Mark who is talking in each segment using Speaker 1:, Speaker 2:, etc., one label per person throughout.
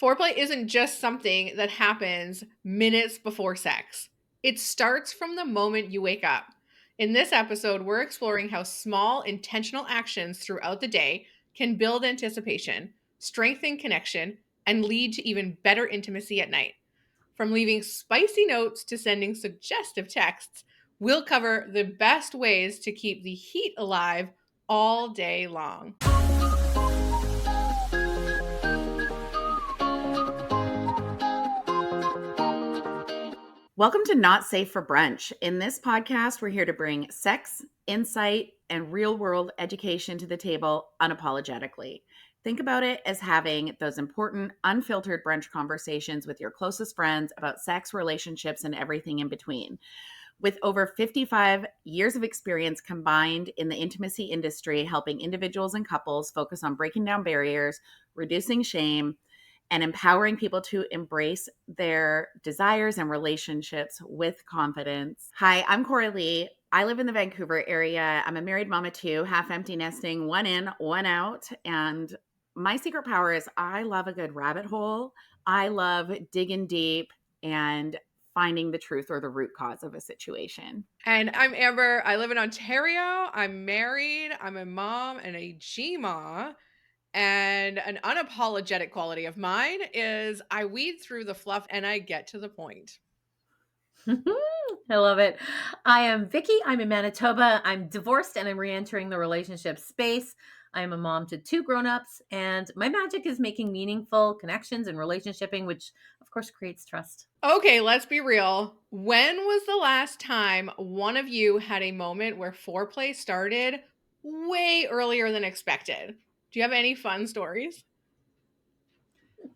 Speaker 1: Foreplay isn't just something that happens minutes before sex. It starts from the moment you wake up. In this episode, we're exploring how small, intentional actions throughout the day can build anticipation, strengthen connection, and lead to even better intimacy at night. From leaving spicy notes to sending suggestive texts, we'll cover the best ways to keep the heat alive all day long.
Speaker 2: Welcome to Not Safe for Brunch. In this podcast, we're here to bring sex, insight, and real-world education to the table unapologetically. Think about it as having those important, unfiltered brunch conversations with your closest friends about sex, relationships, and everything in between. With over 55 years of experience combined in the intimacy industry, helping individuals and couples focus on breaking down barriers, reducing shame, and empowering people to embrace their desires and relationships with confidence. Hi, I'm Coralie. I live in the Vancouver area. I'm a married mom of two, half empty nesting, one in, one out. And my secret power is I love a good rabbit hole. I love digging deep and finding the truth or the root cause of a situation.
Speaker 1: And I'm Amber. I live in Ontario. I'm married. I'm a mom and a GMA. And an unapologetic quality of mine is I weed through the fluff and I get to the point.
Speaker 3: I love it. I am Vicki. I'm in Manitoba. I'm divorced and I'm re-entering the relationship space. I am a mom to two grown-ups, and my magic is making meaningful connections and relationshiping, which of course creates trust.
Speaker 1: Okay, let's be real. When was the last time one of you had a moment where foreplay started way earlier than expected? Do you have any fun stories?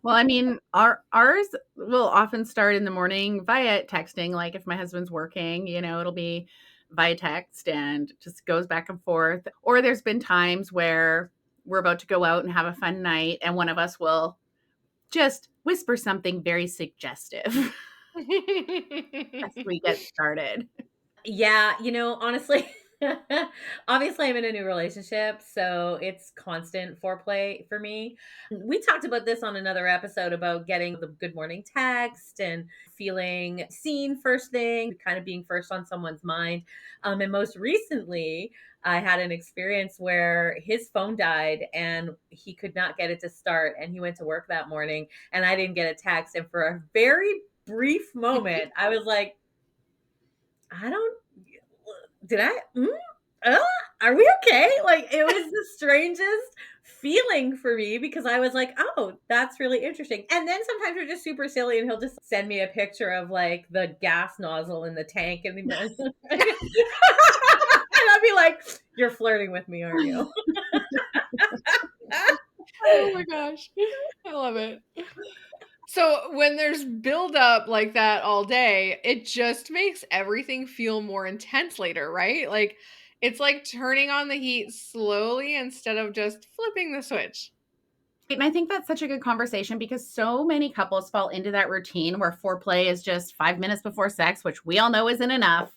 Speaker 2: Well, I mean, ours will often start in the morning via texting. Like if my husband's working, it'll be via text and just goes back and forth. Or there's been times where we're about to go out and have a fun night, and one of us will just whisper something very suggestive as we get started.
Speaker 3: Yeah, honestly, obviously I'm in a new relationship, so it's constant foreplay for me. We talked about this on another episode about getting the good morning text and feeling seen first thing, kind of being first on someone's mind. And most recently, I had an experience where his phone died and he could not get it to start. And he went to work that morning and I didn't get a text. And for a very brief moment, I was like, I don't did I? Are we okay? Like, it was the strangest feeling for me because I was like, oh, that's really interesting. And then sometimes we're just super silly and he'll just send me a picture of like the gas nozzle in the tank. And, and I'll be like, you're flirting with me, aren't you?
Speaker 1: Oh my gosh. I love it. So when there's buildup like that all day, it just makes everything feel more intense later, right? Like it's like turning on the heat slowly instead of just flipping the switch.
Speaker 2: And I think that's such a good conversation because so many couples fall into that routine where foreplay is just 5 minutes before sex, which we all know isn't enough,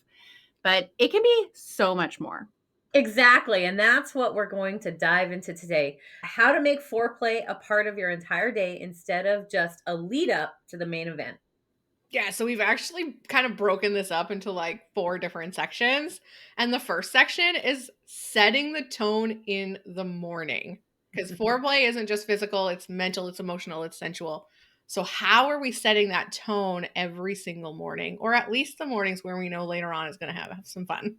Speaker 2: but it can be so much more.
Speaker 3: Exactly. And that's what we're going to dive into today. How to make foreplay a part of your entire day instead of just a lead up to the main event.
Speaker 1: Yeah, so we've actually kind of broken this up into like 4 different sections. And the first section is setting the tone in the morning. Because foreplay isn't just physical, it's mental, it's emotional, it's sensual. So, how are we setting that tone every single morning, or at least the mornings where we know later on is going to have some fun?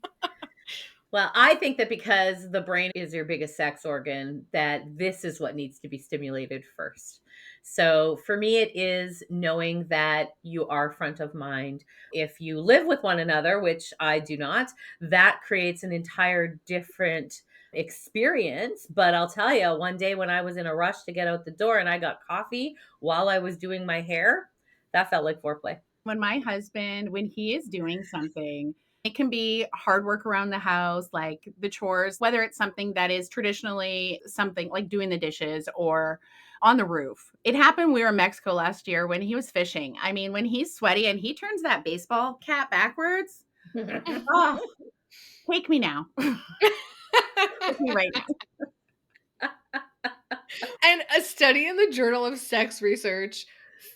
Speaker 3: Well, I think that because the brain is your biggest sex organ, that this is what needs to be stimulated first. So for me, it is knowing that you are front of mind. If you live with one another, which I do not, that creates an entire different experience. But I'll tell you, one day when I was in a rush to get out the door and I got coffee while I was doing my hair, that felt like foreplay.
Speaker 2: When my husband, when he is doing something, it can be hard work around the house, like the chores, whether it's something that is traditionally something like doing the dishes or on the roof. It happened. We were in Mexico last year when he was fishing. I mean, when he's sweaty and he turns that baseball cap backwards, oh, take me now. Take me right now.
Speaker 1: And a study in the Journal of Sex Research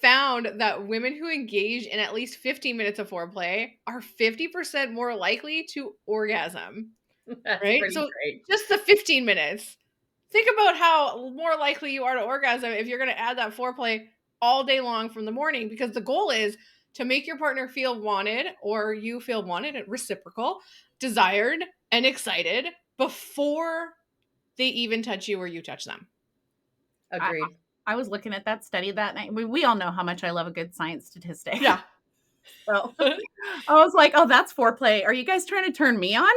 Speaker 1: found that women who engage in at least 15 minutes of foreplay are 50% more likely to orgasm,
Speaker 3: That's
Speaker 1: right?
Speaker 3: pretty
Speaker 1: So
Speaker 3: great.
Speaker 1: just the 15 minutes. Think about how more likely you are to orgasm if you're going to add that foreplay all day long from the morning, because the goal is to make your partner feel wanted, or you feel wanted and reciprocal, desired, and excited before they even touch you or you touch them.
Speaker 2: I
Speaker 3: Agreed.
Speaker 2: I was looking at that study that night. We all know how much I love a good science statistic.
Speaker 1: Yeah.
Speaker 2: So I was like, "Oh, that's foreplay. Are you guys trying to turn me on?"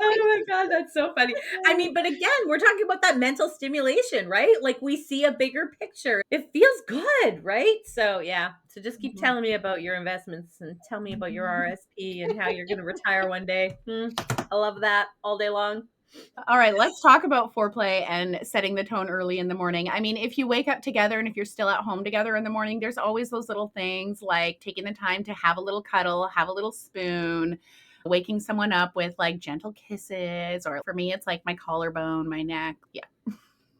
Speaker 3: Oh my god, that's so funny. I mean, but again, we're talking about that mental stimulation, right? Like we see a bigger picture. It feels good, right? So yeah. So just keep
Speaker 2: Mhm.
Speaker 3: telling me about your investments and tell me about your RSP and how you're going to retire one day. I love that all day long.
Speaker 2: All right, let's talk about foreplay and setting the tone early in the morning. I mean, if you wake up together and if you're still at home together in the morning, there's always those little things like taking the time to have a little cuddle, have a little spoon, waking someone up with like gentle kisses, or for me, it's like my collarbone, my neck. Yeah.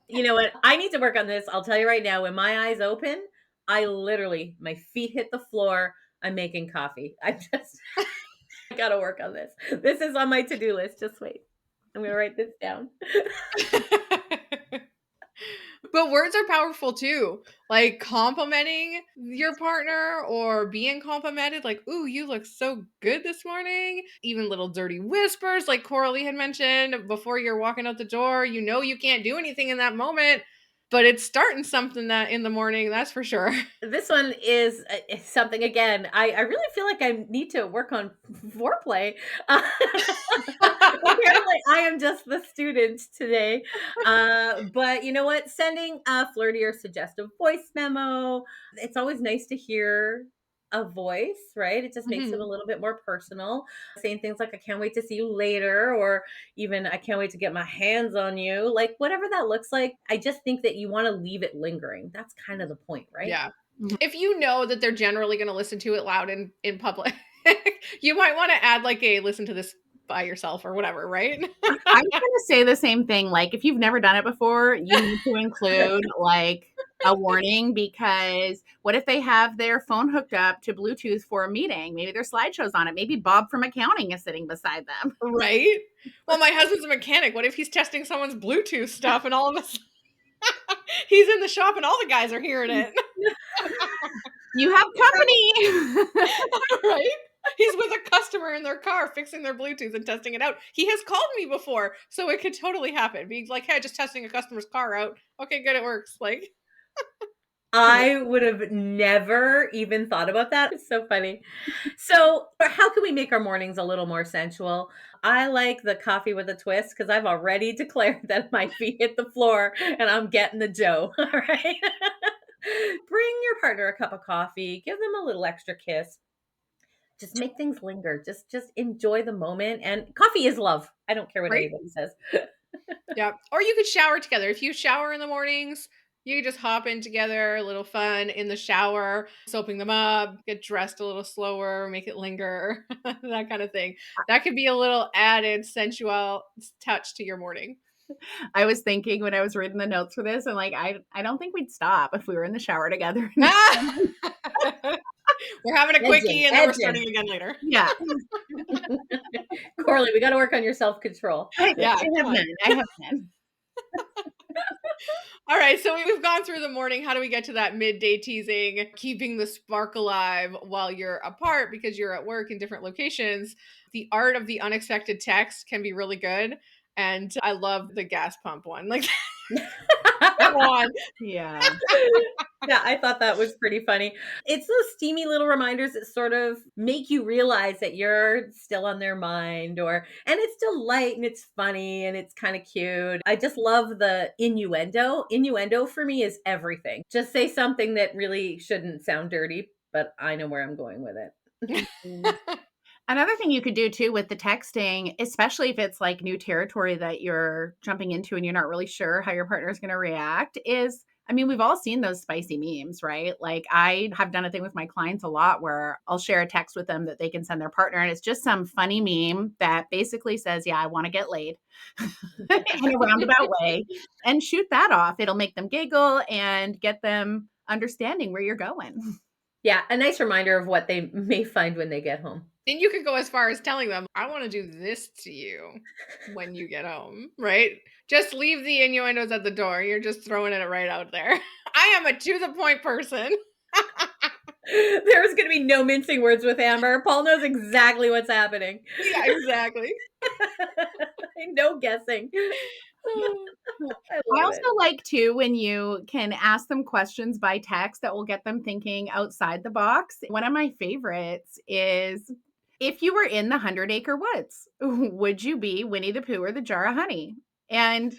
Speaker 3: You know what? I need to work on this. I'll tell you right now, when my eyes open, I literally, my feet hit the floor. I'm making coffee. I got to work on this. This is on my to do list. Just wait. I'm going to write this down.
Speaker 1: But words are powerful too. Like complimenting your partner or being complimented, like, ooh, you look so good this morning. Even little dirty whispers, like Coralie had mentioned before you're walking out the door. You know, you can't do anything in that moment, but it's starting something that in the morning, that's for sure.
Speaker 3: This one is something again. I really feel like I need to work on foreplay. Apparently, I am just the student today. But you know what? Sending a flirty or suggestive voice memo. It's always nice to hear a voice, right? It just makes it a
Speaker 1: Mhm.
Speaker 3: little bit more personal. Saying things like, I can't wait to see you later, or even I can't wait to get my hands on you. Like, whatever that looks like, I just think that you want to leave it lingering. That's kind of the point, right?
Speaker 1: Yeah.
Speaker 2: Mhm.
Speaker 1: If you know that they're generally going to listen to it loud in public, you might want to add like a listen to this by yourself or whatever, right?
Speaker 2: I was gonna say the same thing. Like, if you've never done it before, you need to include like a warning, because what if they have their phone hooked up to Bluetooth for a meeting? Maybe their slideshow's on it. Maybe Bob from accounting is sitting beside them.
Speaker 1: Right? Well, my husband's a mechanic. What if he's testing someone's Bluetooth stuff and all of a sudden he's in the shop and all the guys are hearing it,
Speaker 2: You have company.
Speaker 1: right? He's with a customer in their car fixing their Bluetooth and testing it out. He has called me before, so it could totally happen. Being like, "Hey, just testing a customer's car out. Okay, good, it works." Like,
Speaker 3: I would have never even thought about that. It's so funny. So, how can we make our mornings a little more sensual? I like the coffee with a twist because I've already declared that my feet hit the floor and I'm getting the Joe. All right. Bring your partner a cup of coffee, give them a little extra kiss. Just make things linger. Just enjoy the moment. And coffee is love. I don't care what
Speaker 1: right?
Speaker 3: anybody says.
Speaker 1: Yeah. Or you could shower together. If you shower in the mornings, you could just hop in together, a little fun in the shower, soaping them up, get dressed a little slower, make it linger, that kind of thing. That could be a little added sensual touch to your morning.
Speaker 2: I was thinking when I was reading the notes for this, and like, I don't think we'd stop if we were in the shower together.
Speaker 1: Ah! We're having a
Speaker 3: Edging,
Speaker 1: quickie and then we're
Speaker 3: edging.
Speaker 1: starting again later.
Speaker 2: Yeah.
Speaker 3: Coralie, we got to work on your self control.
Speaker 2: I
Speaker 1: Yeah,
Speaker 2: have
Speaker 1: come on.
Speaker 2: none. I have none.
Speaker 1: All right, so we've gone through the morning. How do we get to that midday teasing, keeping the spark alive while you're apart because you're at work in different locations? The art of the unexpected text can be really good. And I love the gas pump one. Like, come on.
Speaker 2: Yeah.
Speaker 3: Yeah, I thought that was pretty funny. It's those steamy little reminders that sort of make you realize that you're still on their mind, or and it's still light and it's funny and it's kind of cute. I just love the innuendo. Innuendo for me is everything. Just say something that really shouldn't sound dirty, but I know where I'm going with it.
Speaker 2: Another thing you could do too with the texting, especially if it's like new territory that you're jumping into and you're not really sure how your partner is going to react, is I mean, we've all seen those spicy memes, right? Like I have done a thing with my clients a lot where I'll share a text with them that they can send their partner. And it's just some funny meme that basically says, yeah, I want to get laid in a roundabout way and shoot that off. It'll make them giggle and get them understanding where you're going.
Speaker 3: Yeah, a nice reminder of what they may find when they get home.
Speaker 1: And you could go as far as telling them, I want to do this to you when you get home, right? Just leave the innuendos at the door. You're just throwing it right out there. I am a to the point person.
Speaker 3: There's going to be no mincing words with Amber. Paul knows exactly what's happening.
Speaker 1: Yeah, exactly.
Speaker 3: No guessing.
Speaker 2: I also like too when you can ask them questions by text that will get them thinking outside the box. One of my favorites is, if you were in the 100-acre woods, would you be Winnie the Pooh or the jar of honey? And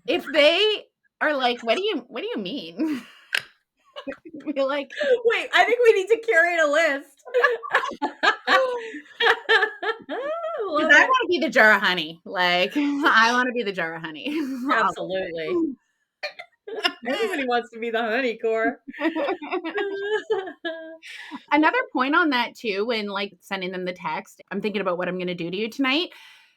Speaker 2: if they are like, what do you mean? Be like,
Speaker 3: wait, I think we need to curate a list.
Speaker 2: because I want to be the jar of honey. Like, I want to be the jar of honey.
Speaker 3: Absolutely. Everybody wants to be the honey core.
Speaker 2: Another point on that too, when like sending them the text, I'm thinking about what I'm going to do to you tonight.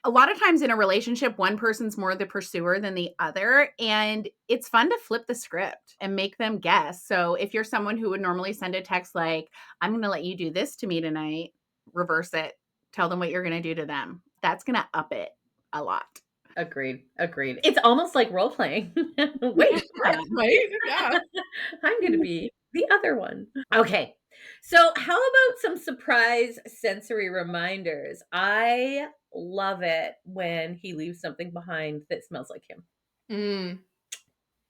Speaker 2: A lot of times in a relationship, one person's more the pursuer than the other. And it's fun to flip the script and make them guess. So if you're someone who would normally send a text like, I'm going to let you do this to me tonight, reverse it. Tell them what you're going to do to them. That's going to up it a lot.
Speaker 3: Agreed. It's almost like role playing. Wait,
Speaker 1: right? Yeah.
Speaker 3: I'm going to be the other one. Okay. So, how about some surprise sensory reminders? I love it when he leaves something behind that smells like him.
Speaker 1: Mm.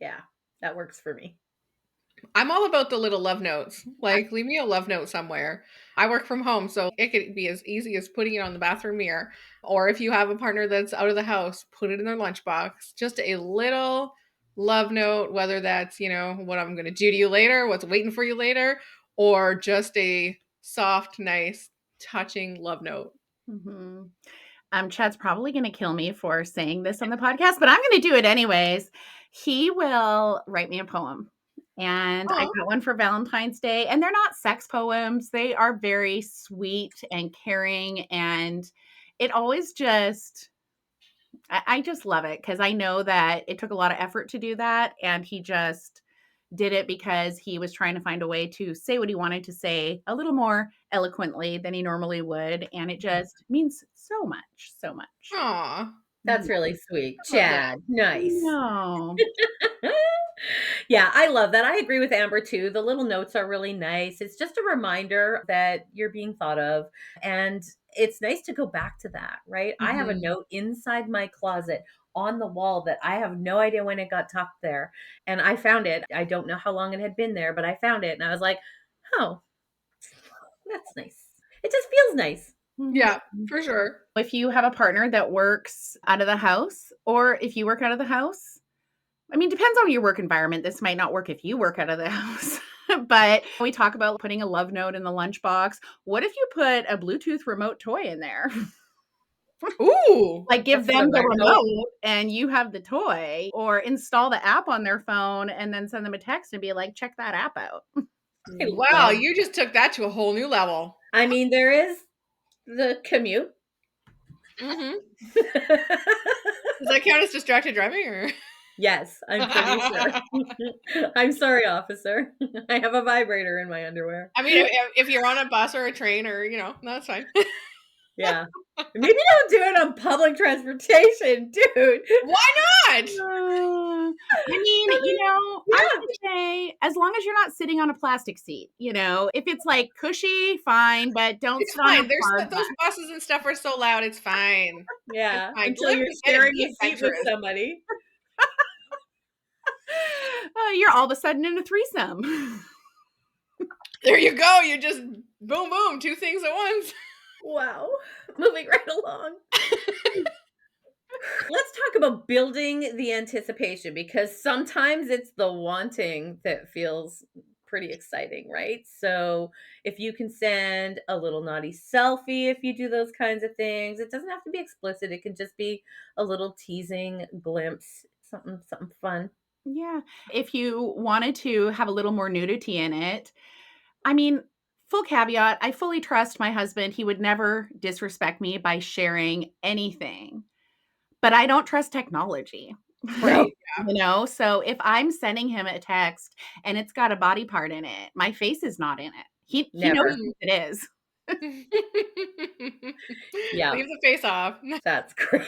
Speaker 3: Yeah, that works for me.
Speaker 1: I'm all about the little love notes. Like, leave me a love note somewhere. I work from home, so it could be as easy as putting it on the bathroom mirror. Or if you have a partner that's out of the house, put it in their lunchbox. Just a little love note, whether that's, what I'm going to do to you later, what's waiting for you later, or just a soft, nice, touching love note.
Speaker 2: Mm-hmm. Chad's probably going to kill me for saying this on the podcast, but I'm going to do it anyways. He will write me a poem. And I got one for Valentine's Day, and they're not sex poems. They are very sweet and caring. And it always just, I just love it because I know that it took a lot of effort to do that. And he just did it because he was trying to find a way to say what he wanted to say a little more eloquently than he normally would. And it just means so much, so much.
Speaker 1: Aw.
Speaker 3: That's really sweet. Chad, nice.
Speaker 2: No.
Speaker 3: Yeah, I love that. I agree with Amber too. The little notes are really nice. It's just a reminder that you're being thought of. And it's nice to go back to that, right? I have a note inside my closet on the wall that I have no idea when it got tucked there. And I found it. I don't know how long it had been there, but I found it. And I was like, oh, that's nice. It just feels nice.
Speaker 1: Yeah, for sure.
Speaker 2: If you have a partner that works out of the house, or if you work out of the house, I mean, depends on your work environment. This might not work if you work out of the house, but we talk about putting a love note in the lunchbox. What if you put a Bluetooth remote toy in there?
Speaker 1: Ooh.
Speaker 2: Like give them the remote and you have the toy, or install the app on their phone and then send them a text and be like, check that app out.
Speaker 1: Wow, you just took that to a whole new level.
Speaker 3: I mean, there is the commute.
Speaker 1: Mm-hmm. Does that count as distracted driving or?
Speaker 3: Yes, I'm pretty sure. I'm sorry, officer. I have a vibrator in my underwear.
Speaker 1: I mean, if you're on a bus or a train or, that's fine.
Speaker 3: Yeah. Maybe don't do it on public transportation, dude.
Speaker 1: Why not?
Speaker 2: I mean, I would say as long as you're not sitting on a plastic seat, if it's like cushy, fine, but don't
Speaker 1: It's
Speaker 2: sit on
Speaker 1: fine.
Speaker 2: a hard
Speaker 1: Those buses and stuff are so loud. It's fine.
Speaker 3: Yeah.
Speaker 1: It's fine.
Speaker 3: Until you're sharing a seat with
Speaker 1: adventurous.
Speaker 3: somebody.
Speaker 2: You're all of a sudden in a threesome.
Speaker 1: There you go. You just boom, boom, two things at once.
Speaker 3: Wow. Moving right along. Let's talk about building the anticipation, because sometimes it's the wanting that feels pretty exciting, right? So if you can send a little naughty selfie, if you do those kinds of things, it doesn't have to be explicit. It can just be a little teasing glimpse, something fun.
Speaker 2: Yeah. If you wanted to have a little more nudity in it, I mean, full caveat, I fully trust my husband. He would never disrespect me by sharing anything, but I don't trust technology.
Speaker 3: No,
Speaker 2: So if I'm sending him a text and it's got a body part in it, my face is not in it. He knows
Speaker 3: never.
Speaker 2: what it is.
Speaker 1: Leave
Speaker 3: Yeah,
Speaker 1: the face off.
Speaker 3: that's great.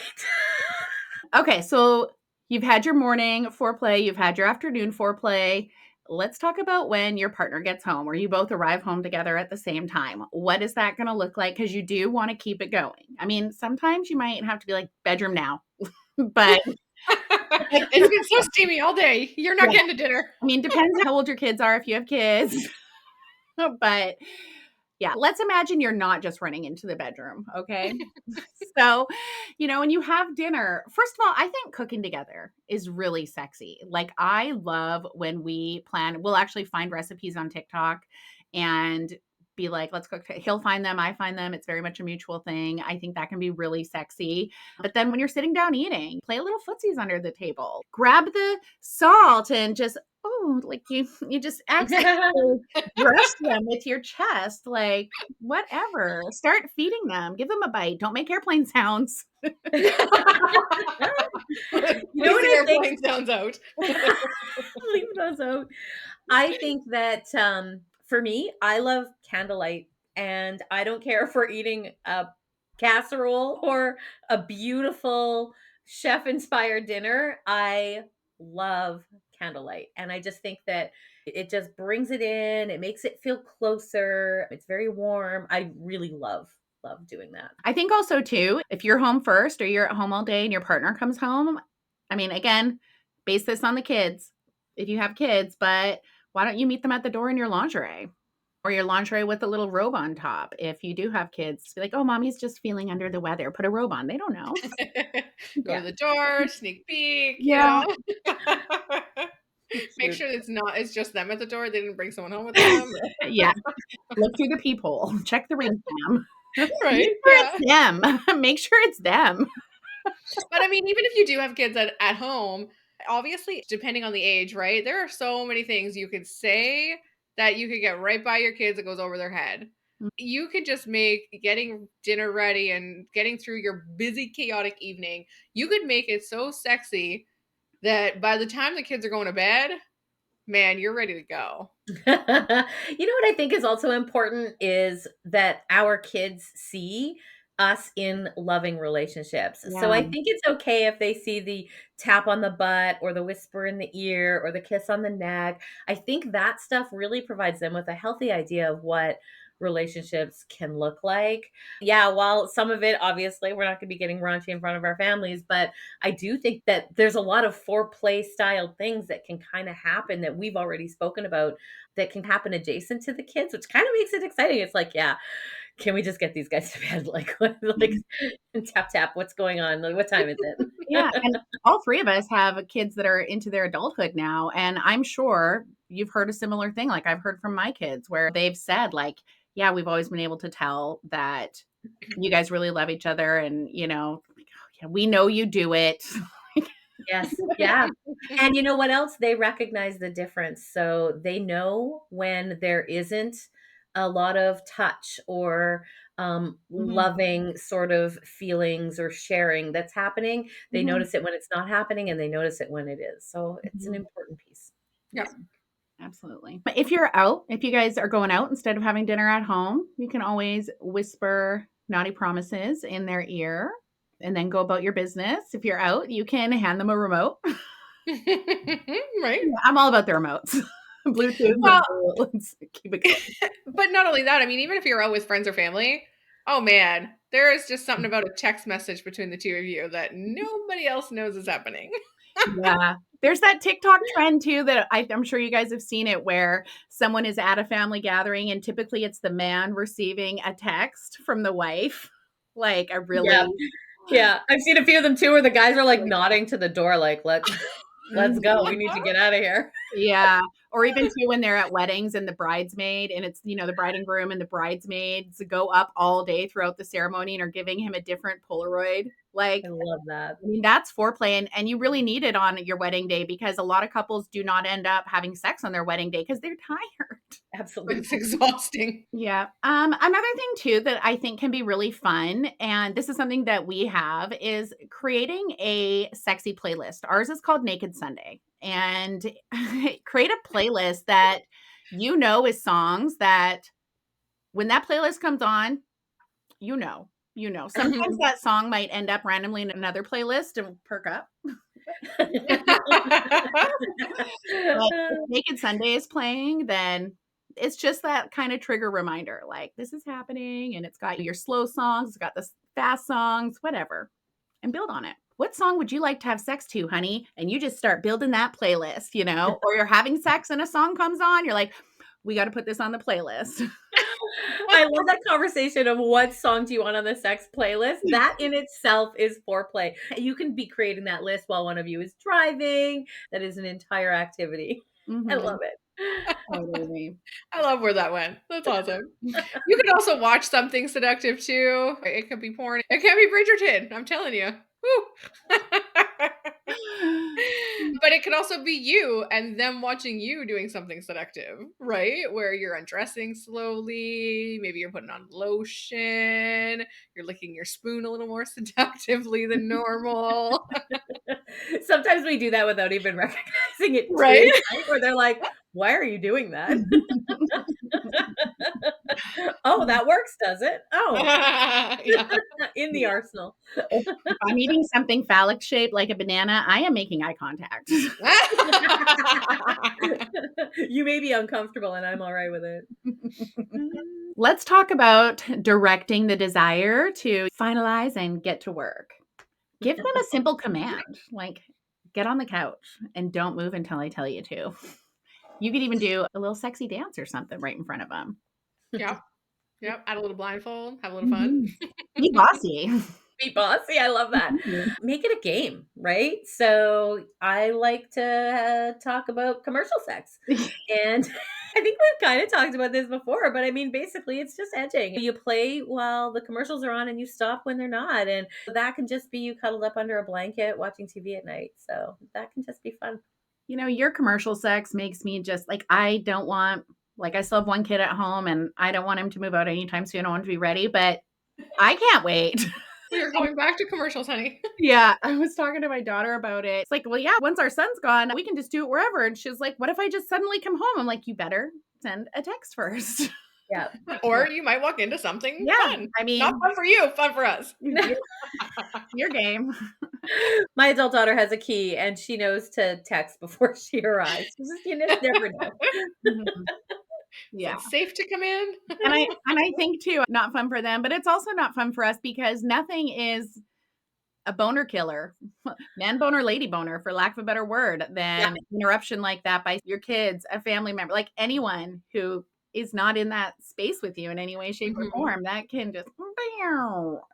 Speaker 2: Okay, so you've had your morning foreplay, you've had your afternoon foreplay. Let's talk about when your partner gets home or you both arrive home together at the same time. What is that going to look like? Because you do want to keep it going. I mean, sometimes you might have to be like, bedroom now. But
Speaker 1: It's been so steamy all day. You're not
Speaker 2: yeah,
Speaker 1: getting to dinner.
Speaker 2: I mean, depends how old your kids are if you have kids. But yeah, let's imagine you're not just running into the bedroom, okay? So, when you have dinner, first of all, I think cooking together is really sexy. Like, I love when we plan, we'll actually find recipes on TikTok and be like, let's cook. He'll find them, I find them. It's very much a mutual thing. I think that can be really sexy. But then when you're sitting down eating, play a little footsies under the table, grab the salt and just, oh, like you just accidentally brush them with your chest, like whatever. Start feeding them. Give them a bite. Don't make airplane sounds.
Speaker 3: You know
Speaker 1: Please
Speaker 3: what
Speaker 1: leave
Speaker 3: I think?
Speaker 1: airplane sounds out.
Speaker 3: Leave those out. I think that for me, I love candlelight, and I don't care if we're eating a casserole or a beautiful chef inspired dinner. I love candlelight, and I just think that it just brings it in. It makes it feel closer. It's very warm. I really love doing that.
Speaker 2: I think also too, if you're home first or you're at home all day and your partner comes home, I mean, again, base this on the kids if you have kids, but why don't you meet them at the door in your lingerie? Or your lingerie with a little robe on top. If you do have kids, be like, oh, mommy's just feeling under the weather. Put a robe on. They don't know.
Speaker 1: Go to the door, sneak peek,
Speaker 2: Yeah.
Speaker 1: Make
Speaker 3: Cute.
Speaker 1: sure it's just them at the door. They didn't bring someone home with them.
Speaker 2: Yeah. Look through the peephole. Check the ring cam. Make
Speaker 1: Right?
Speaker 2: sure
Speaker 1: Yeah.
Speaker 2: it's them. Make sure it's them.
Speaker 1: But I mean, even if you do have kids at home, obviously, depending on the age, right? There are so many things you could say that you could get right by your kids that goes over their head. You could just make getting dinner ready and getting through your busy, chaotic evening, you could make it so sexy that by the time the kids are going to bed, man, you're ready to go.
Speaker 3: You know what I think is also important is that our kids see us in loving relationships. So
Speaker 2: Yeah.
Speaker 3: I think it's okay if they see the tap on the butt or the whisper in the ear or the kiss on the neck. I think that stuff really provides them with a healthy idea of what relationships can look like. Yeah, while some of it, obviously, we're not going to be getting raunchy in front of our families, but I do think that there's a lot of foreplay style things that can kind of happen that we've already spoken about that can happen adjacent to the kids, which kind of makes it exciting. It's like, yeah, can we just get these guys to bed? Like, like tap tap, what's going on? Like, what time is
Speaker 2: Yeah.
Speaker 3: it?
Speaker 2: And all three of us have kids that are into their adulthood now. And I'm sure you've heard a similar thing. Like I've heard from my kids where they've said, like, yeah, we've always been able to tell that you guys really love each other. And, like, oh, yeah, we know you do it.
Speaker 3: Yes. Yeah. And you know what else? They recognize the difference. So they know when there isn't a lot of touch or
Speaker 2: Mhm.
Speaker 3: loving sort of feelings or sharing that's happening. They
Speaker 2: Mhm.
Speaker 3: notice it when it's not happening and they notice it when it is. So it's an
Speaker 2: Mhm.
Speaker 3: important piece.
Speaker 1: Yep.
Speaker 3: Yeah.
Speaker 2: Absolutely. But if you guys are going out instead of having dinner at home, you can always whisper naughty promises in their ear and then go about your business. If you're out, you can hand them a remote.
Speaker 1: Right?
Speaker 2: Yeah, I'm all about the remotes. Bluetooth,
Speaker 1: Well,
Speaker 2: let's keep it going.
Speaker 1: but not only that, I mean, even if you're out with friends or family, oh man, there is just something about a text message between the two of you that nobody else knows is happening.
Speaker 2: Yeah. There's that TikTok trend too that I'm sure you guys have seen it where someone is at a family gathering and typically it's the man receiving a text from the wife. Like a
Speaker 3: Yeah.
Speaker 2: really
Speaker 3: Yeah. I've seen a few of them too where the guys are like nodding to the door, like, let's
Speaker 2: Mhm.
Speaker 3: go. We need to get out of here.
Speaker 2: Yeah. Or even too when they're at weddings and the bridesmaid and it's, the bride and groom and the bridesmaids go up all day throughout the ceremony and are giving him a different Polaroid. Like,
Speaker 3: I love that.
Speaker 2: I mean, that's foreplay. And you really need it on your wedding day because a lot of couples do not end up having sex on their wedding day because they're tired.
Speaker 3: Absolutely.
Speaker 1: It's exhausting.
Speaker 2: Yeah. Another thing too that I think can be really fun, and this is something that we have, is creating a sexy playlist. Ours is called Naked Sunday. And create a playlist that is songs that when that playlist comes on, Sometimes that song might end up randomly in another playlist and perk up. But if Naked Sunday is playing, then it's just that kind of trigger reminder, like this is happening, and it's got your slow songs, it's got the fast songs, whatever, and build on it. What song would you like to have sex to, honey? And you just start building that playlist, or you're having sex and a song comes on, you're like, we got to put this on the playlist.
Speaker 3: I love that conversation of what song do you want on the sex playlist. That in itself is foreplay. You can be creating that list while one of you is driving. That is an entire activity. I love it.
Speaker 2: Totally.
Speaker 1: I love where that went. That's awesome. You can also watch something seductive too. It could be porn. It can be Bridgerton. I'm telling you. Woo. But it could also be you and them watching you doing something seductive, right? Where you're undressing slowly. Maybe you're putting on lotion. You're licking your spoon a little more seductively than normal.
Speaker 3: Sometimes we do that without even recognizing it,
Speaker 1: Right?
Speaker 3: too, right? Where they're like, why are you doing that? Oh, that works, does it? Oh,
Speaker 1: Yeah.
Speaker 3: in the arsenal.
Speaker 2: If I'm eating something phallic shaped like a banana, I am making eye contact.
Speaker 3: You may be uncomfortable and I'm all right with it.
Speaker 2: Let's talk about directing the desire to finalize and get to work. Give them a simple command, like get on the couch and don't move until I tell you to. You could even do a little sexy dance or something right in front of them.
Speaker 1: Yep. Yep. Add a little blindfold. Have a little fun.
Speaker 2: Be bossy.
Speaker 3: Be bossy. I love that. Make it a game, right? So I like to talk about commercial sex. And I think we've kind of talked about this before, but I mean, basically, it's just edging. You play while the commercials are on and you stop when they're not. And that can just be you cuddled up under a blanket watching TV at night. So that can just be fun.
Speaker 2: Your commercial sex makes me just like, I don't want, like, I still have one kid at home and I don't want him to move out anytime soon. I want him to be ready, but I can't wait.
Speaker 1: We are going back to commercials, honey.
Speaker 2: Yeah, I was talking to my daughter about it. It's like, well, yeah, once our son's gone, we can just do it wherever. And she's like, what if I just suddenly come home? I'm like, you better send a text first.
Speaker 3: Yeah.
Speaker 1: Or you might walk into something fun.
Speaker 2: I mean,
Speaker 1: not fun for you, fun for us.
Speaker 2: Your game.
Speaker 3: My adult daughter has a key and she knows to text before she arrives. You just never know.
Speaker 2: Yeah.
Speaker 1: It's safe to come in.
Speaker 2: And I think too, not fun for them, but it's also not fun for us because nothing is a boner killer, man boner, lady boner, for lack of a better word, than interruption like that by your kids, a family member, like anyone who is not in that space with you in any way, shape, or form. That can just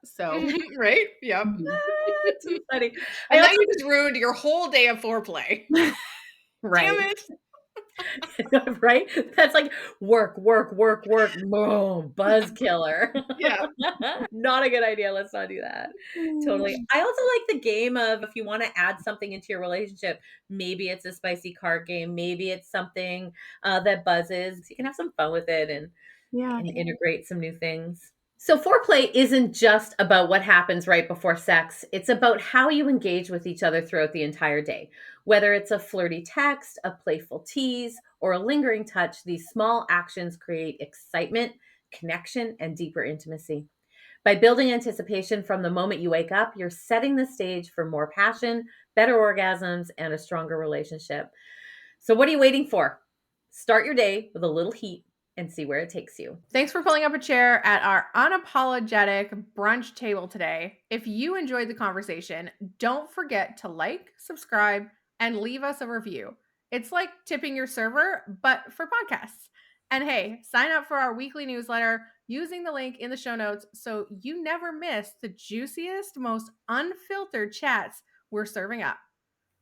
Speaker 2: so
Speaker 1: right? Yep.
Speaker 3: Too funny.
Speaker 1: And now you just ruined your whole day of foreplay.
Speaker 2: Right.
Speaker 1: Damn it.
Speaker 3: Right? That's like work, boom, buzz killer.
Speaker 1: Yeah.
Speaker 3: Not a good idea. Let's not do that. Totally. I also like the game of if you want to add something into your relationship, maybe it's a spicy card game, maybe it's something that buzzes. You can have some fun with it and integrate some new things. So foreplay isn't just about what happens right before sex. It's about how you engage with each other throughout the entire day. Whether it's a flirty text, a playful tease, or a lingering touch, these small actions create excitement, connection, and deeper intimacy. By building anticipation from the moment you wake up, you're setting the stage for more passion, better orgasms, and a stronger relationship. So what are you waiting for? Start your day with a little heat and see where it takes you.
Speaker 1: Thanks for pulling up a chair at our unapologetic brunch table today. If you enjoyed the conversation, don't forget to like, subscribe, and leave us a review. It's like tipping your server, but for podcasts. And hey, sign up for our weekly newsletter using the link in the show notes so you never miss the juiciest, most unfiltered chats we're serving up.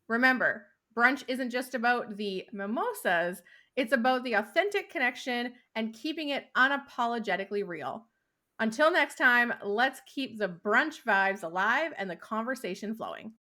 Speaker 1: Remember, brunch isn't just about the mimosas, It's about the authentic connection and keeping it unapologetically real. Until next time, let's keep the brunch vibes alive and the conversation flowing.